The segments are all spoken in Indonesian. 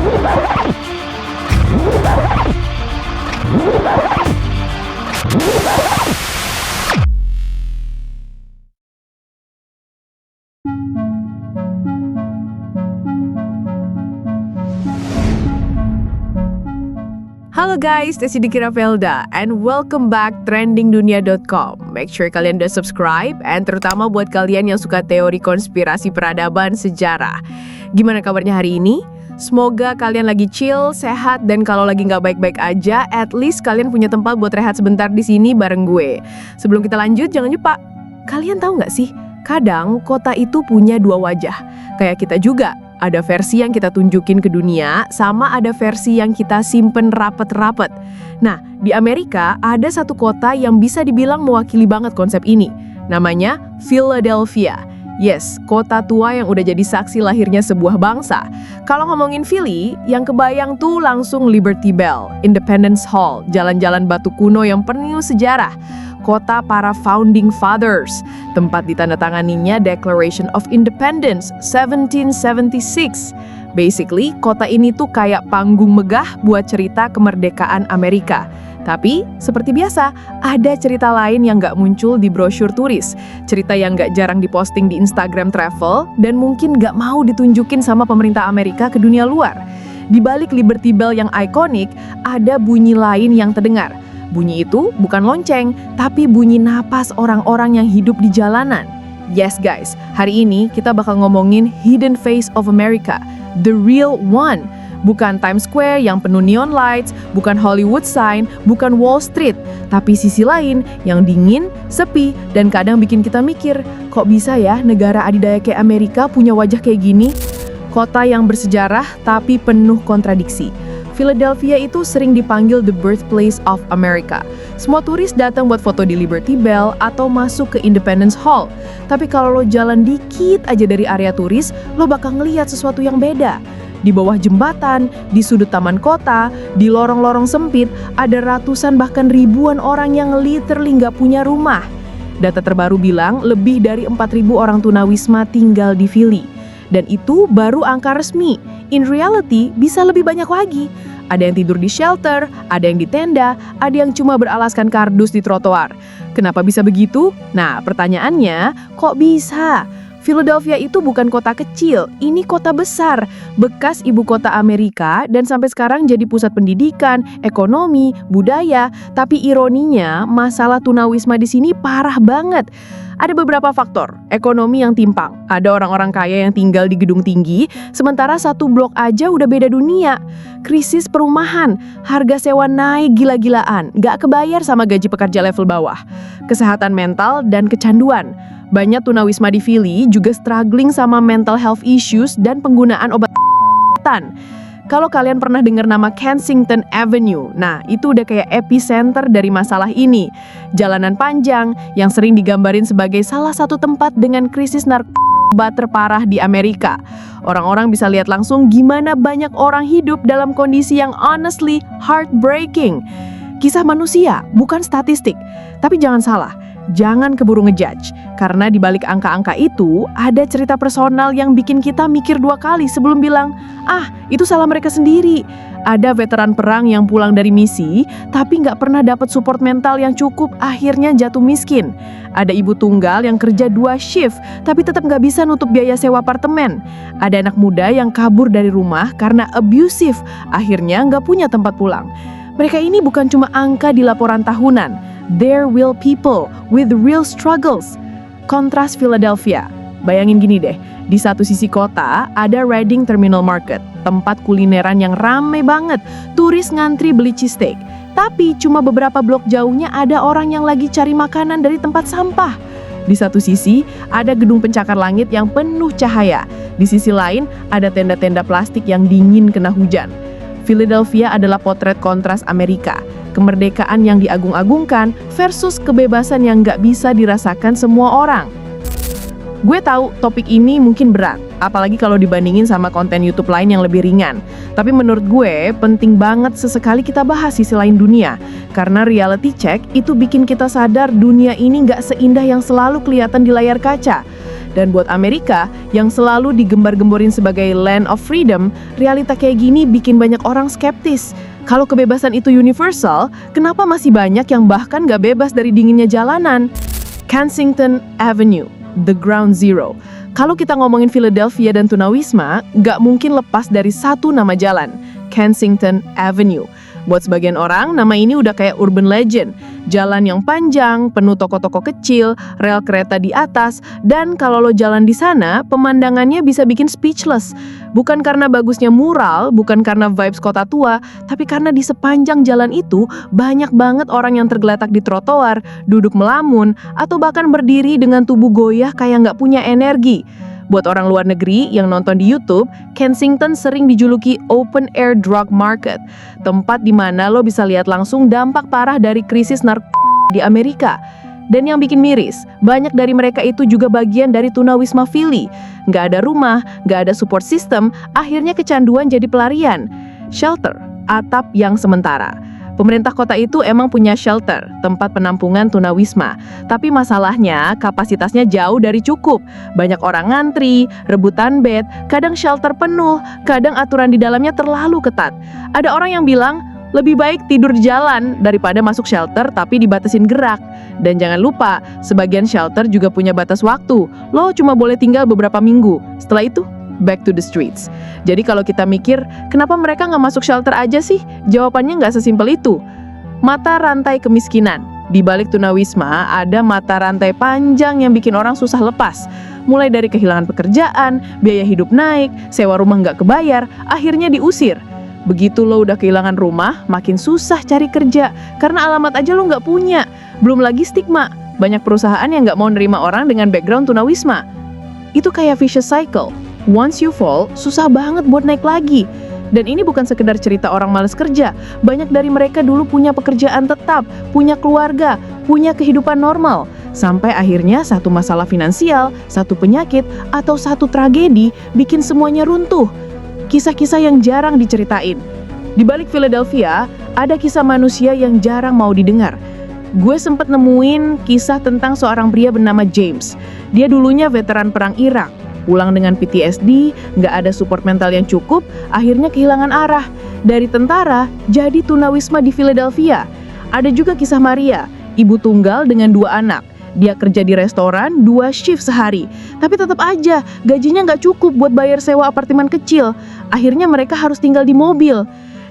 Halo guys, Desi Dikira Felda and welcome back trendingdunia.com. Make sure kalian udah subscribe and terutama buat kalian yang suka teori konspirasi peradaban sejarah. Gimana kabarnya hari ini? Semoga kalian lagi chill, sehat, dan kalau lagi nggak baik-baik aja, at least kalian punya tempat buat rehat sebentar di sini bareng gue. Sebelum kita lanjut, jangan lupa, kalian tahu nggak sih? Kadang kota itu punya dua wajah, kayak kita juga. Ada versi yang kita tunjukin ke dunia, sama ada versi yang kita simpen rapet-rapet. Nah, di Amerika ada satu kota yang bisa dibilang mewakili banget konsep ini. Namanya Philadelphia. Yes, kota tua yang udah jadi saksi lahirnya sebuah bangsa. Kalau ngomongin Philly, yang kebayang tuh langsung Liberty Bell, Independence Hall, jalan-jalan batu kuno yang penuh sejarah. Kota para Founding Fathers, tempat ditandatanganinya Declaration of Independence 1776. Basically, kota ini tuh kayak panggung megah buat cerita kemerdekaan Amerika. Tapi, seperti biasa, ada cerita lain yang nggak muncul di brosur turis. Cerita yang nggak jarang diposting di Instagram travel, dan mungkin nggak mau ditunjukin sama pemerintah Amerika ke dunia luar. Di balik Liberty Bell yang ikonik, ada bunyi lain yang terdengar. Bunyi itu bukan lonceng, tapi bunyi napas orang-orang yang hidup di jalanan. Yes guys, hari ini kita bakal ngomongin Hidden Face of America, the real one. Bukan Times Square yang penuh neon lights, bukan Hollywood sign, bukan Wall Street, tapi sisi lain yang dingin, sepi, dan kadang bikin kita mikir, kok bisa ya negara adidaya kayak Amerika punya wajah kayak gini? Kota yang bersejarah tapi penuh kontradiksi. Philadelphia itu sering dipanggil the birthplace of America. Semua turis datang buat foto di Liberty Bell atau masuk ke Independence Hall. Tapi kalau lo jalan dikit aja dari area turis, lo bakal ngeliat sesuatu yang beda. Di bawah jembatan, di sudut taman kota, di lorong-lorong sempit, ada ratusan bahkan ribuan orang yang literally nggak punya rumah. Data terbaru bilang lebih dari 4.000 orang tunawisma tinggal di Philly. Dan itu baru angka resmi. In reality, bisa lebih banyak lagi. Ada yang tidur di shelter, ada yang di tenda, ada yang cuma beralaskan kardus di trotoar. Kenapa bisa begitu? Nah, pertanyaannya, kok bisa? Philadelphia itu bukan kota kecil, ini kota besar, bekas ibu kota Amerika dan sampai sekarang jadi pusat pendidikan, ekonomi, budaya. Tapi ironinya, masalah tunawisma di sini parah banget. Ada beberapa faktor, ekonomi yang timpang. Ada orang-orang kaya yang tinggal di gedung tinggi, sementara satu blok aja udah beda dunia. Krisis perumahan, harga sewa naik gila-gilaan, gak kebayar sama gaji pekerja level bawah. Kesehatan mental dan kecanduan. Banyak tunawisma di Philly juga struggling sama mental health issues dan penggunaan obat-obatan. Kalau kalian pernah dengar nama Kensington Avenue, nah itu udah kayak epicenter dari masalah ini. Jalanan panjang yang sering digambarin sebagai salah satu tempat dengan krisis narkoba terparah di Amerika. Orang-orang bisa lihat langsung gimana banyak orang hidup dalam kondisi yang honestly heartbreaking. Kisah manusia, bukan statistik. Tapi jangan salah, jangan keburu ngejudge. Karena di balik angka-angka itu, ada cerita personal yang bikin kita mikir dua kali sebelum bilang, itu salah mereka sendiri. Ada veteran perang yang pulang dari misi, tapi nggak pernah dapat support mental yang cukup, akhirnya jatuh miskin. Ada ibu tunggal yang kerja 2 shift, tapi tetap nggak bisa nutup biaya sewa apartemen. Ada anak muda yang kabur dari rumah karena abusive, akhirnya nggak punya tempat pulang. Mereka ini bukan cuma angka di laporan tahunan, they're real people with real struggles. Kontras Philadelphia. Bayangin gini deh, di satu sisi kota ada Reading Terminal Market, tempat kulineran yang rame banget, turis ngantri beli cheesesteak. Tapi cuma beberapa blok jauhnya ada orang yang lagi cari makanan dari tempat sampah. Di satu sisi ada gedung pencakar langit yang penuh cahaya. Di sisi lain ada tenda-tenda plastik yang dingin kena hujan. Philadelphia adalah potret kontras Amerika. Kemerdekaan yang diagung-agungkan versus kebebasan yang nggak bisa dirasakan semua orang. Gue tahu topik ini mungkin berat, apalagi kalau dibandingin sama konten YouTube lain yang lebih ringan. Tapi menurut gue penting banget sesekali kita bahas sisi lain dunia. Karena reality check itu bikin kita sadar dunia ini nggak seindah yang selalu kelihatan di layar kaca. Dan buat Amerika, yang selalu digembar-gemborin sebagai land of freedom, realita kayak gini bikin banyak orang skeptis. Kalau kebebasan itu universal, kenapa masih banyak yang bahkan gak bebas dari dinginnya jalanan? Kensington Avenue, the ground zero. Kalau kita ngomongin Philadelphia dan Tunawisma, gak mungkin lepas dari satu nama jalan, Kensington Avenue. Buat sebagian orang, nama ini udah kayak urban legend. Jalan yang panjang, penuh toko-toko kecil, rel kereta di atas, dan kalau lo jalan di sana, pemandangannya bisa bikin speechless. Bukan karena bagusnya mural, bukan karena vibes kota tua, tapi karena di sepanjang jalan itu, banyak banget orang yang tergeletak di trotoar, duduk melamun, atau bahkan berdiri dengan tubuh goyah kayak nggak punya energi. Buat orang luar negeri yang nonton di YouTube, Kensington sering dijuluki open air drug market, tempat di mana lo bisa lihat langsung dampak parah dari krisis narkoba di Amerika. Dan yang bikin miris, banyak dari mereka itu juga bagian dari Tunawisma Philly. Nggak ada rumah, nggak ada support system, akhirnya kecanduan jadi pelarian. Shelter, atap yang sementara. Pemerintah kota itu emang punya shelter, tempat penampungan tunawisma. Tapi masalahnya, kapasitasnya jauh dari cukup. Banyak orang ngantri, rebutan bed, kadang shelter penuh, kadang aturan di dalamnya terlalu ketat. Ada orang yang bilang, lebih baik tidur di jalan daripada masuk shelter tapi dibatasin gerak. Dan jangan lupa, sebagian shelter juga punya batas waktu. Lo cuma boleh tinggal beberapa minggu. Setelah itu, back to the streets. Jadi kalau kita mikir, kenapa mereka nggak masuk shelter aja sih? Jawabannya nggak sesimpel itu. Mata rantai kemiskinan. Di balik Tunawisma, ada mata rantai panjang yang bikin orang susah lepas. Mulai dari kehilangan pekerjaan, biaya hidup naik, sewa rumah nggak kebayar, akhirnya diusir. Begitu lo udah kehilangan rumah, makin susah cari kerja, karena alamat aja lo nggak punya. Belum lagi stigma, banyak perusahaan yang nggak mau nerima orang dengan background Tunawisma. Itu kayak vicious cycle. Once you fall, susah banget buat naik lagi. Dan ini bukan sekedar cerita orang malas kerja. Banyak dari mereka dulu punya pekerjaan tetap, punya keluarga, punya kehidupan normal. Sampai akhirnya satu masalah finansial, satu penyakit, atau satu tragedi bikin semuanya runtuh. Kisah-kisah yang jarang diceritain. Di balik Philadelphia, ada kisah manusia yang jarang mau didengar. Gue sempet nemuin kisah tentang seorang pria bernama James. Dia dulunya veteran perang Irak. Pulang dengan PTSD, nggak ada support mental yang cukup, akhirnya kehilangan arah. Dari tentara, jadi tunawisma di Philadelphia. Ada juga kisah Maria, ibu tunggal dengan 2 anak. Dia kerja di restoran 2 shift sehari. Tapi tetap aja, gajinya nggak cukup buat bayar sewa apartemen kecil. Akhirnya mereka harus tinggal di mobil.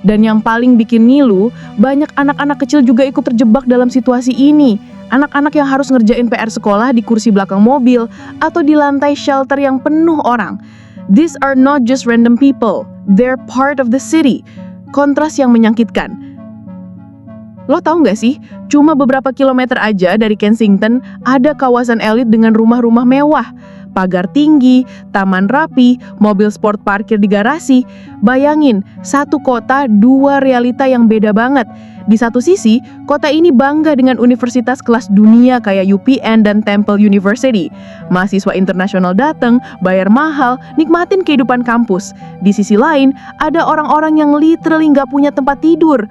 Dan yang paling bikin ngilu, banyak anak-anak kecil juga ikut terjebak dalam situasi ini. Anak-anak yang harus ngerjain PR sekolah di kursi belakang mobil atau di lantai shelter yang penuh orang. These are not just random people, they're part of the city. Kontras yang menyakitkan. Lo tahu nggak sih, cuma beberapa kilometer aja dari Kensington ada kawasan elit dengan rumah-rumah mewah. Pagar tinggi, taman rapi, mobil sport parkir di garasi. Bayangin, satu kota 2 realita yang beda banget. Di satu sisi, kota ini bangga dengan universitas kelas dunia kayak UPN dan Temple University. Mahasiswa internasional datang, bayar mahal, nikmatin kehidupan kampus. Di sisi lain, ada orang-orang yang literally nggak punya tempat tidur.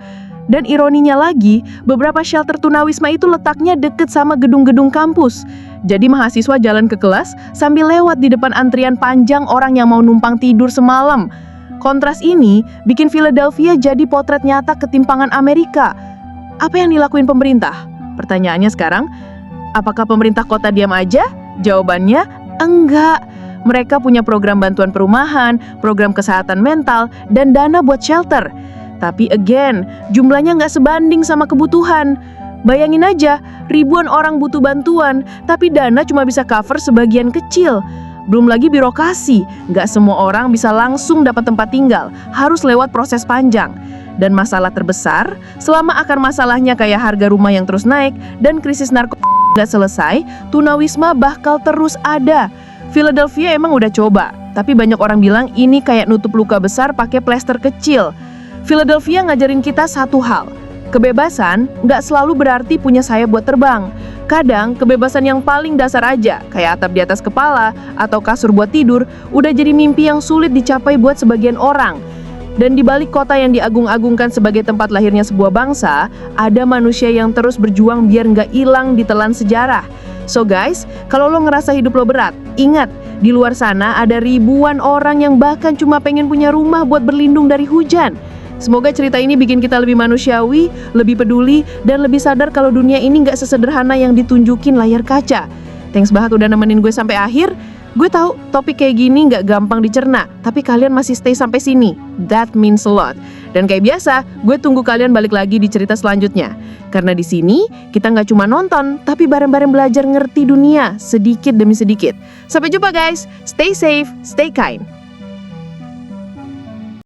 Dan ironinya lagi, beberapa shelter tunawisma itu letaknya deket sama gedung-gedung kampus. Jadi mahasiswa jalan ke kelas sambil lewat di depan antrian panjang orang yang mau numpang tidur semalam. Kontras ini bikin Philadelphia jadi potret nyata ketimpangan Amerika. Apa yang dilakuin pemerintah? Pertanyaannya sekarang, apakah pemerintah kota diam aja? Jawabannya, enggak. Mereka punya program bantuan perumahan, program kesehatan mental, dan dana buat shelter. Tapi again, jumlahnya nggak sebanding sama kebutuhan. Bayangin aja, ribuan orang butuh bantuan, tapi dana cuma bisa cover sebagian kecil. Belum lagi birokrasi, nggak semua orang bisa langsung dapat tempat tinggal, harus lewat proses panjang. Dan masalah terbesar, selama akar masalahnya kayak harga rumah yang terus naik dan krisis narkoba nggak selesai, tunawisma bakal terus ada. Philadelphia emang udah coba, tapi banyak orang bilang ini kayak nutup luka besar pakai plester kecil. Philadelphia ngajarin kita satu hal, kebebasan nggak selalu berarti punya sayap buat terbang. Kadang kebebasan yang paling dasar aja, kayak atap di atas kepala atau kasur buat tidur, udah jadi mimpi yang sulit dicapai buat sebagian orang. Dan di balik kota yang diagung-agungkan sebagai tempat lahirnya sebuah bangsa, ada manusia yang terus berjuang biar nggak hilang ditelan sejarah. So guys, kalau lo ngerasa hidup lo berat, ingat, di luar sana ada ribuan orang yang bahkan cuma pengen punya rumah buat berlindung dari hujan. Semoga cerita ini bikin kita lebih manusiawi, lebih peduli, dan lebih sadar kalau dunia ini nggak sesederhana yang ditunjukin layar kaca. Thanks banget udah nemenin gue sampai akhir. Gue tahu topik kayak gini nggak gampang dicerna, tapi kalian masih stay sampai sini. That means a lot. Dan kayak biasa, gue tunggu kalian balik lagi di cerita selanjutnya. Karena di sini, kita nggak cuma nonton, tapi bareng-bareng belajar ngerti dunia sedikit demi sedikit. Sampai jumpa guys, stay safe, stay kind.